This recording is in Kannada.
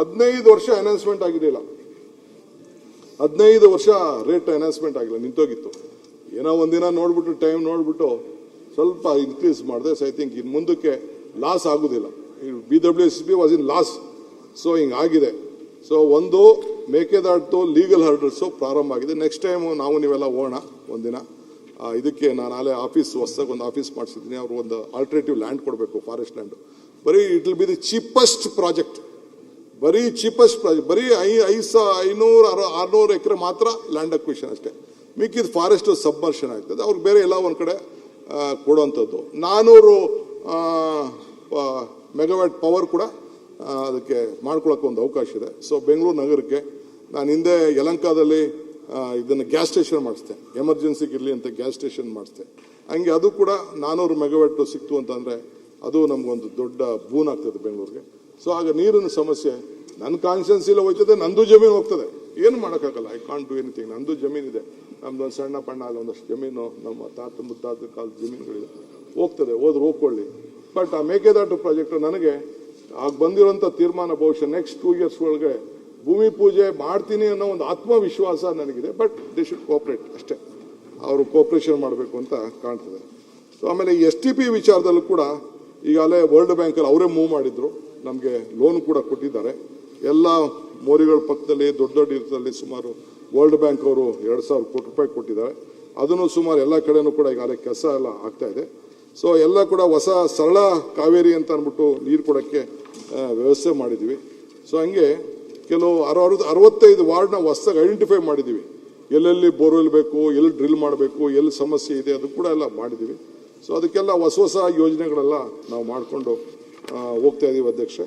15 ವರ್ಷ ಅನೌನ್ಸ್ಮೆಂಟ್ ಆಗಿದೆಯಲ್ಲ, 15 ವರ್ಷ ರೇಟ್ ಅನೌನ್ಸ್ಮೆಂಟ್ ಆಗಿಲ್ಲ, ನಿಂತೋಗಿತ್ತು. ಏನೋ ಒಂದಿನ ನೋಡ್ಬಿಟ್ಟು ಟೈಮ್ ನೋಡ್ಬಿಟ್ಟು ಸ್ವಲ್ಪ ಇನ್ಕ್ರೀಸ್ ಮಾಡಿದೆ. ಸೊ ಐ ಥಿಂಕ್ ಇನ್ನು ಮುಂದಕ್ಕೆ ಲಾಸ್ ಆಗೋದಿಲ್ಲ. BWSB was in loss, so ಹಿಂಗಾಗಿದೆ. ಸೊ ಒಂದು ಮೇಕೆದಾಟು ಲೀಗಲ್ ಹರ್ಡರ್ಸು ಪ್ರಾರಂಭ ಆಗಿದೆ. ನೆಕ್ಸ್ಟ್ ಟೈಮ್ ನಾವು ನೀವೆಲ್ಲ ಹೋಗೋಣ ಒಂದಿನ. ಇದಕ್ಕೆ ನಾನು ಆಲೇ ಹೊಸದಾಗಿ ಒಂದು ಆಫೀಸ್ ಮಾಡಿಸಿದ್ದೀನಿ. ಅವರು ಒಂದು ಆಲ್ಟರ್ನೇಟಿವ್ ಲ್ಯಾಂಡ್ ಕೊಡಬೇಕು, ಫಾರೆಸ್ಟ್ ಲ್ಯಾಂಡ್. ಬರೀ it will be the cheapest project, ಬರೀ 500-600 ಎಕರೆ ಮಾತ್ರ ಲ್ಯಾಂಡ್ ಅಕ್ವಿಷನ್ ಅಷ್ಟೇ. ಮಿಕ್ಕಿದ ಫಾರೆಸ್ಟ್ ಸಬ್ಮರ್ಷನ್ ಆಗ್ತದೆ. ಅವ್ರಿಗೆ ಬೇರೆ ಎಲ್ಲ ಒಂದು ಕಡೆ ಕೊಡುವಂಥದ್ದು. 400 ಮೆಗಾವ್ಯಾಟ್ ಪವರ್ ಕೂಡ ಅದಕ್ಕೆ ಮಾಡ್ಕೊಳ್ಳೋಕೆ ಒಂದು ಅವಕಾಶ ಇದೆ. ಸೊ ಬೆಂಗಳೂರು ನಗರಕ್ಕೆ ನಾನು ಹಿಂದೆ ಯಲಹಂಕದಲ್ಲಿ ಇದನ್ನು ಗ್ಯಾಸ್ ಸ್ಟೇಷನ್ ಮಾಡಿಸ್ದೆ, ಎಮರ್ಜೆನ್ಸಿಗೆ ಇರಲಿ ಅಂತ ಗ್ಯಾಸ್ ಸ್ಟೇಷನ್ ಮಾಡಿಸ್ದೆ. ಹಂಗೆ ಅದು ಕೂಡ 400 ಮೆಗಾವ್ಯಾಟ್ ಸಿಕ್ತು ಅಂತಂದರೆ ಅದು ನಮಗೊಂದು ದೊಡ್ಡ ಬೂನ್ ಆಗ್ತದೆ ಬೆಂಗಳೂರಿಗೆ. ಸೊ ಆಗ ನೀರಿನ ಸಮಸ್ಯೆ ನನ್ನ ಕಾನ್ಸ್ಟಿಟ್ಯೂನ್ಸಿಲಿ ಹೋಗ್ತದೆ, ನಂದು ಜಮೀನು ಹೋಗ್ತದೆ. ಏನು ಮಾಡೋಕ್ಕಾಗಲ್ಲ, ಐ ಕಾಂಟ್ ಡೂ ಎನಿಥಿಂಗ್. ನಂದು ಜಮೀನಿದೆ, ನಮ್ದೊಂದು ಸಣ್ಣ ಪಣ್ಣ ಅಲ್ಲಿ ಒಂದಷ್ಟು ಜಮೀನು, ನಮ್ಮ ತಾತ ಮುತ್ತಾತ ಕಾಲದ ಜಮೀನುಗಳಿದೆ, ಹೋಗ್ತದೆ, ಹೋದ್ರೆ ಹೋಗ್ಕೊಳ್ಳಿ. ಬಟ್ ಆ ಮೇಕೆದಾಟು ಪ್ರಾಜೆಕ್ಟ್ ನನಗೆ ಆಗ ಬಂದಿರೋಂಥ ತೀರ್ಮಾನ ಬಹುಶಃ ನೆಕ್ಸ್ಟ್ 2 years ಒಳಗೆ ಭೂಮಿ ಪೂಜೆ ಮಾಡ್ತೀನಿ ಅನ್ನೋ ಒಂದು ಆತ್ಮವಿಶ್ವಾಸ ನನಗಿದೆ. ಬಟ್ ದೇ ಶುಡ್ ಕೋಆಪ್ರೇಟ್ ಅಷ್ಟೇ, ಅವರು ಕೋಆಪ್ರೇಷನ್ ಮಾಡಬೇಕು ಅಂತ ಕಾಣ್ತದೆ. ಸೊ ಆಮೇಲೆ STP ವಿಚಾರದಲ್ಲೂ ಕೂಡ ಈಗಾಗಲೇ ವರ್ಲ್ಡ್ ಬ್ಯಾಂಕಲ್ಲಿ ಅವರೇ ಮೂವ್ ಮಾಡಿದ್ರು, ನಮಗೆ ಲೋನ್ ಕೂಡ ಕೊಟ್ಟಿದ್ದಾರೆ. ಎಲ್ಲ ಮೋರಿಗಳ ಪಕ್ಕದಲ್ಲಿ ದೊಡ್ಡ ದೊಡ್ಡ ಇರ್ತದಲ್ಲಿ ಸುಮಾರು ವರ್ಲ್ಡ್ ಬ್ಯಾಂಕ್ ಅವರು 2,000 ಕೋಟಿ ರೂಪಾಯಿ ಕೊಟ್ಟಿದ್ದಾರೆ. ಅದನ್ನು ಸುಮಾರು ಎಲ್ಲ ಕಡೆನೂ ಕೂಡ ಈಗಾಗಲೇ ಕೆಲಸ ಎಲ್ಲ ಆಗ್ತಾ ಇದೆ. ಸೊ ಎಲ್ಲ ಕೂಡ ಹೊಸ ಸರಳ ಕಾವೇರಿ ಅಂತ ಅಂದ್ಬಿಟ್ಟು ನೀರು ಕೊಡೋಕ್ಕೆ ವ್ಯವಸ್ಥೆ ಮಾಡಿದ್ದೀವಿ. ಸೊ ಹಂಗೆ ಕೆಲವು 65 ವಾರ್ಡ್ನ ಹೊಸದಾಗಿ ಐಡೆಂಟಿಫೈ ಮಾಡಿದ್ದೀವಿ. ಎಲ್ಲೆಲ್ಲಿ ಬೋರ್ವೆಲ್ ಬೇಕು, ಎಲ್ಲಿ ಡ್ರಿಲ್ ಮಾಡಬೇಕು, ಎಲ್ಲಿ ಸಮಸ್ಯೆ ಇದೆ, ಅದು ಕೂಡ ಎಲ್ಲ ಮಾಡಿದ್ದೀವಿ. ಸೊ ಅದಕ್ಕೆಲ್ಲ ಹೊಸ ಯೋಜನೆಗಳೆಲ್ಲ ನಾವು ಮಾಡಿಕೊಂಡು ಹೋಗ್ತಾ ಇದ್ದೀವಿ ಅಧ್ಯಕ್ಷೆ.